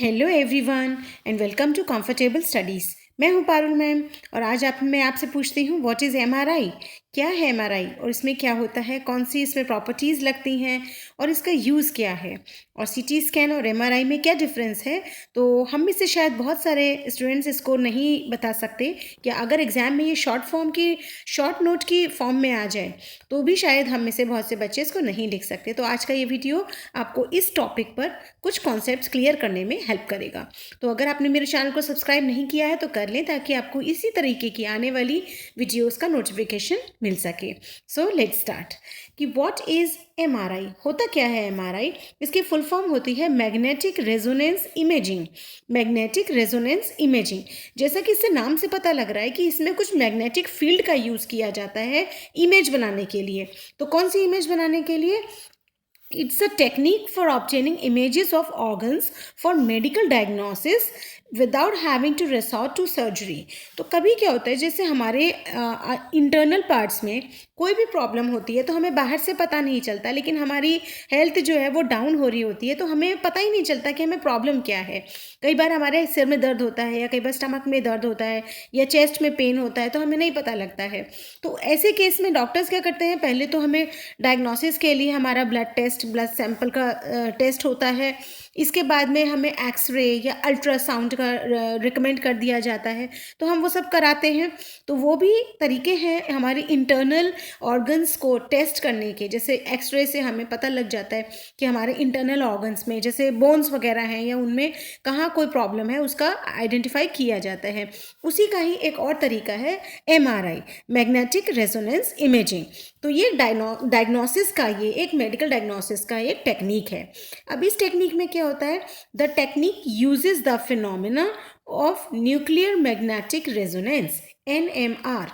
Hello everyone and welcome to comfortable studies. मैं हूं Parul ma'am और आज मैं आपसे पूछती हूं व्हाट इज़ एमआरआई। क्या है एमआरआई और इसमें क्या होता है, कौन सी इसमें प्रॉपर्टीज़ लगती हैं और इसका यूज़ क्या है, और सीटी स्कैन और एमआरआई में क्या डिफरेंस है। तो हम में से शायद बहुत सारे स्टूडेंट्स इसको नहीं बता सकते कि अगर एग्ज़ाम में ये शॉर्ट नोट की फॉर्म में आ जाए तो भी शायद हम में से बहुत से बच्चे इसको नहीं लिख सकते। तो आज का ये वीडियो आपको इस टॉपिक पर कुछ कॉन्सेप्ट्स क्लियर करने में हेल्प करेगा। तो अगर आपने मेरे चैनल को सब्सक्राइब नहीं किया है तो कर लें, ताकि आपको इसी तरीके की आने वाली वीडियोस का नोटिफिकेशन मिल सके। सो लेट्स स्टार्ट कि व्हाट इज़ एमआरआई। होता क्या है एमआरआई? इसकी फुल फॉर्म होती है magnetic resonance imaging. Magnetic resonance imaging, जैसा कि इससे नाम से पता लग रहा है कि इसमें कुछ मैग्नेटिक फील्ड का यूज़ किया जाता है इमेज बनाने के लिए। तो कौन सी इमेज बनाने के लिए? It's a technique for obtaining images of organs for medical diagnosis without having to resort to surgery. तो कभी क्या होता है, जैसे हमारे इंटरनल पार्ट्स में कोई भी प्रॉब्लम होती है तो हमें बाहर से पता नहीं चलता, लेकिन हमारी हेल्थ जो है वो डाउन हो रही होती है तो हमें पता ही नहीं चलता कि हमें प्रॉब्लम क्या है। कई बार हमारे सिर में दर्द होता है, या कई बार स्टमक में दर्द होता है, या चेस्ट में पेन होता है, तो हमें नहीं पता लगता है। तो ऐसे केस में डॉक्टर्स क्या करते हैं, पहले तो हमें डायग्नोसिस के लिए हमारा ब्लड सैंपल का टेस्ट होता है। इसके बाद में हमें एक्सरे या अल्ट्रासाउंड का रिकमेंड कर दिया जाता है, तो हम वो सब कराते हैं। तो वो भी तरीके हैं हमारे इंटरनल ऑर्गन्स को टेस्ट करने के। जैसे एक्सरे से हमें पता लग जाता है कि हमारे इंटरनल ऑर्गन्स में जैसे बोन्स वगैरह हैं या उनमें कहाँ कोई प्रॉब्लम है, उसका आइडेंटिफाई किया जाता है। उसी का ही एक और तरीका है एमआरआई, मैग्नेटिक रेजोनेंस इमेजिंग। तो ये डायग्नोसिस का, ये एक मेडिकल डायग्नोसिस का एक टेक्निक है। अब इस टेक्निक में क्या होता है, the technique uses the phenomena of nuclear magnetic resonance, NMR,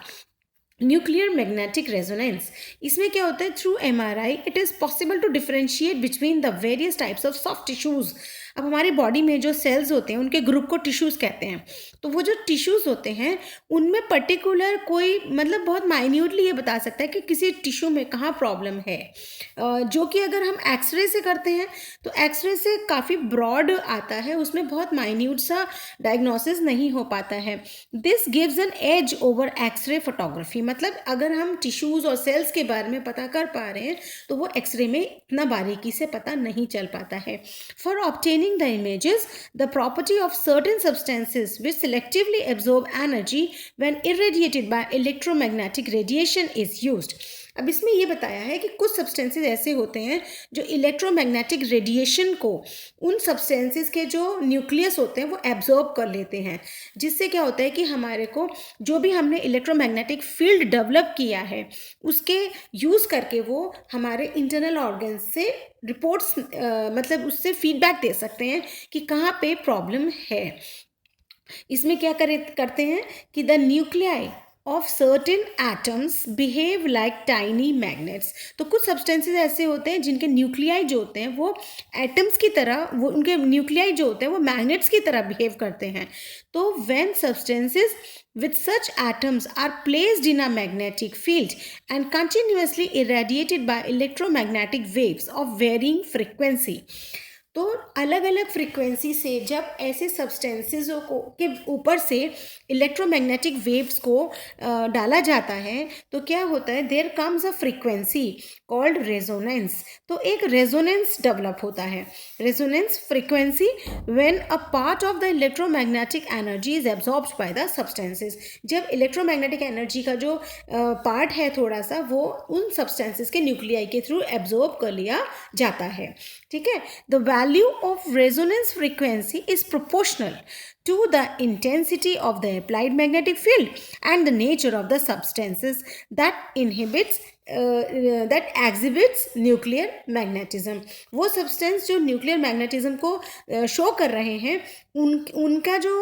nuclear magnetic resonance. इसमें क्या होता है, through MRI it is possible to differentiate between the various types of soft tissues. अब हमारी बॉडी में जो सेल्स होते हैं उनके ग्रुप को टिश्यूज़ कहते हैं। तो वो जो टिश्यूज़ होते हैं उनमें पर्टिकुलर कोई, मतलब बहुत माइन्यूटली ये बता सकता है कि किसी टिश्यू में कहाँ प्रॉब्लम है, जो कि अगर हम एक्सरे से करते हैं तो एक्सरे से काफ़ी ब्रॉड आता है, उसमें बहुत माइन्यूट सा डायग्नोसिस नहीं हो पाता है। This gives an edge over X ray photography. मतलब अगर हम टिश्यूज़ और सेल्स के बारे में पता कर पा रहे हैं तो वो एक्सरे में इतना बारीकी से पता नहीं चल पाता है। For obtaining the images, the property of certain substances which selectively absorb energy when irradiated by electromagnetic radiation is used। अब इसमें ये बताया है कि कुछ सब्सटेंसेस ऐसे होते हैं जो इलेक्ट्रोमैग्नेटिक रेडिएशन को, उन सब्सटेंसेस के जो न्यूक्लियस होते हैं वो एब्जॉर्ब कर लेते हैं, जिससे क्या होता है कि हमारे को जो भी हमने इलेक्ट्रोमैग्नेटिक फील्ड डेवलप किया है उसके यूज़ करके वो हमारे इंटरनल ऑर्गन्स से रिपोर्ट्स, मतलब उससे फीडबैक दे सकते हैं कि कहाँ पे प्रॉब्लम है। इसमें क्या करते हैं कि the nuclei of certain atoms behave like tiny magnets. तो कुछ सब्सटेंसेस ऐसे होते हैं जिनके न्यूक्लियाई जो होते हैं वो एटम्स की तरह, वो उनके न्यूक्लियाई जो होते हैं वो मैग्नेट्स की तरह बिहेव करते हैं। तो when substances with such atoms are placed in a magnetic field and continuously irradiated by electromagnetic waves of varying frequency। तो अलग अलग फ्रीक्वेंसी से जब ऐसे सब्सटेंसेस को के ऊपर से इलेक्ट्रोमैग्नेटिक वेव्स को डाला जाता है तो क्या होता है, there comes a frequency called resonance. तो एक रेजोनेंस डेवलप होता है, resonance frequency, when a part of the electromagnetic energy is absorbed by the substances. जब इलेक्ट्रोमैग्नेटिक एनर्जी का जो पार्ट है थोड़ा सा, वो उन सब्सटेंसेस के न्यूक्लियाई के थ्रू एब्जॉर्ब कर लिया जाता है। ठीक है, the value of resonance frequency is proportional to the intensity of the applied magnetic field and the nature of the substances that exhibits nuclear magnetism। वो सब्सटेंस जो न्यूक्लियर मैग्नेटिज्म को शो कर रहे हैं उनका जो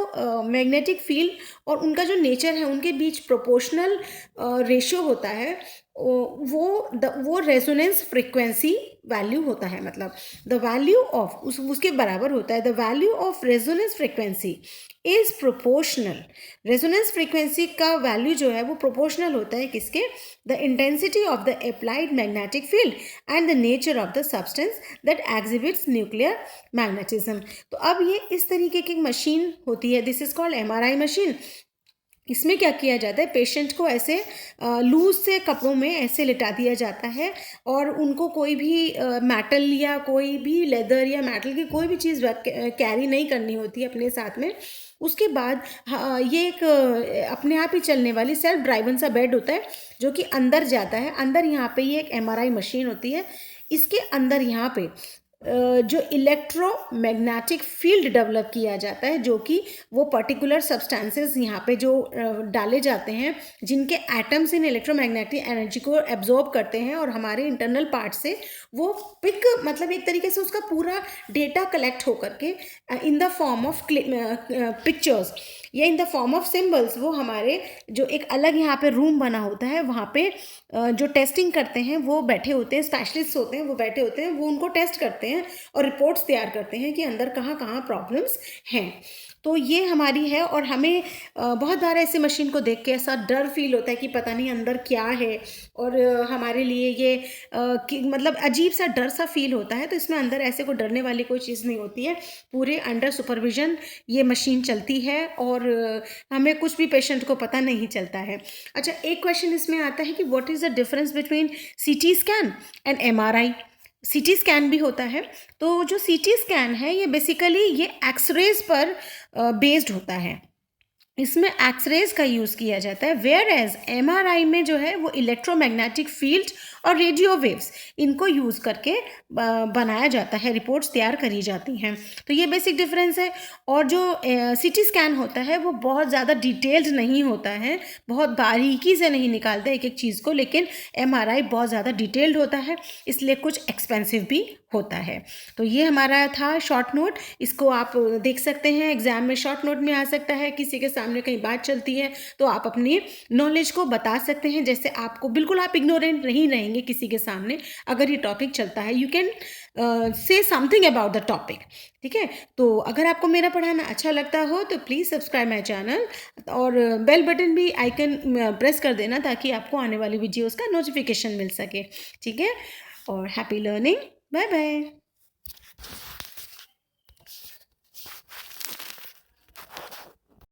मैग्नेटिक फील्ड और उनका जो नेचर है उनके बीच प्रोपोर्शनल रेशियो होता है। वो रेजोनेंस फ्रीक्वेंसी वैल्यू होता है, मतलब द वैल्यू ऑफ उसके बराबर होता है, the value of resonance frequency is proportional. Resonance frequency का वैल्यू जो है वो प्रोपोर्शनल होता है किसके, the intensity of the applied magnetic field and the nature of the substance that exhibits nuclear magnetism. तो अब ये इस तरीके की मशीन होती है, this is called MRI machine. इसमें क्या किया जाता है, पेशेंट को ऐसे लूज से कपड़ों में ऐसे लिटा दिया जाता है और उनको कोई भी मेटल या कोई भी लेदर या मेटल की कोई भी चीज़ कैरी नहीं करनी होती है अपने साथ में। उसके बाद ये एक अपने आप ही चलने वाली सेल्फ ड्राइवन सा बेड होता है जो कि अंदर जाता है। अंदर यहाँ पे ये एक एमआरआई मशीन होती है, इसके अंदर यहाँ पे जो इलेक्ट्रोमैग्नेटिक फील्ड डेवलप किया जाता है, जो कि वो पर्टिकुलर सब्सटेंसेस यहाँ पे जो डाले जाते हैं जिनके एटम्स इन इलेक्ट्रोमैग्नेटिक एनर्जी को एब्जॉर्ब करते हैं और हमारे इंटरनल पार्ट से वो मतलब एक तरीके से उसका पूरा डेटा कलेक्ट होकर के in the form of pictures या in the form of symbols, वो हमारे जो एक अलग यहाँ पे रूम बना होता है वहाँ पे जो टेस्टिंग करते हैं वो बैठे होते हैं, स्पेशलिस्ट होते हैं वो बैठे होते हैं, वो उनको टेस्ट करते हैं और रिपोर्ट्स तैयार करते हैं कि अंदर कहाँ कहाँ प्रॉब्लम्स हैं। तो ये हमारी है और हमें बहुत बार ऐसे मशीन को देख के ऐसा डर फील होता है कि पता नहीं अंदर क्या है और हमारे लिए ये मतलब अजीब सा डर सा फील होता है। तो इसमें अंदर ऐसे कोई डरने वाली कोई चीज़ नहीं होती है, पूरे अंडर सुपरविजन ये मशीन चलती है और हमें कुछ भी पेशेंट को पता नहीं चलता है। अच्छा, एक क्वेश्चन इसमें आता है कि what is the difference between CT scan and MRI. CT scan भी होता है, तो जो सीटी स्कैन है ये बेसिकली ये एक्सरेज पर बेस्ड होता है, इसमें एक्सरेज का यूज़ किया जाता है। वेयर एज एमआरआई में जो है वो इलेक्ट्रोमैग्नेटिक फील्ड और रेडियो वेव्स इनको यूज़ करके बनाया जाता है, रिपोर्ट्स तैयार करी जाती हैं। तो ये बेसिक डिफरेंस है। और जो सीटी स्कैन होता है वो बहुत ज़्यादा डिटेल्ड नहीं होता है, बहुत बारीकी से नहीं निकालता एक एक चीज़ को, लेकिन एमआरआई बहुत ज़्यादा डिटेल्ड होता है, इसलिए कुछ एक्सपेंसिव भी होता है। तो ये हमारा था शॉर्ट नोट, इसको आप देख सकते हैं, एग्जाम में शॉर्ट नोट में आ सकता है, किसी के सामने कहीं बात चलती है तो आप अपनी नॉलेज को बता सकते हैं, जैसे आपको बिल्कुल आप इग्नोरेंट नहीं रहेंगे किसी के सामने अगर ये टॉपिक चलता है, you can say something about the topic. ठीक है, तो अगर आपको मेरा पढ़ाना अच्छा लगता हो तो प्लीज़ सब्सक्राइब माई चैनल और बेल बटन भी आइकन प्रेस कर देना ताकि आपको आने वाली वीडियोज़ का नोटिफिकेशन मिल सके। ठीक है, और हैप्पी लर्निंग, बाय बाय।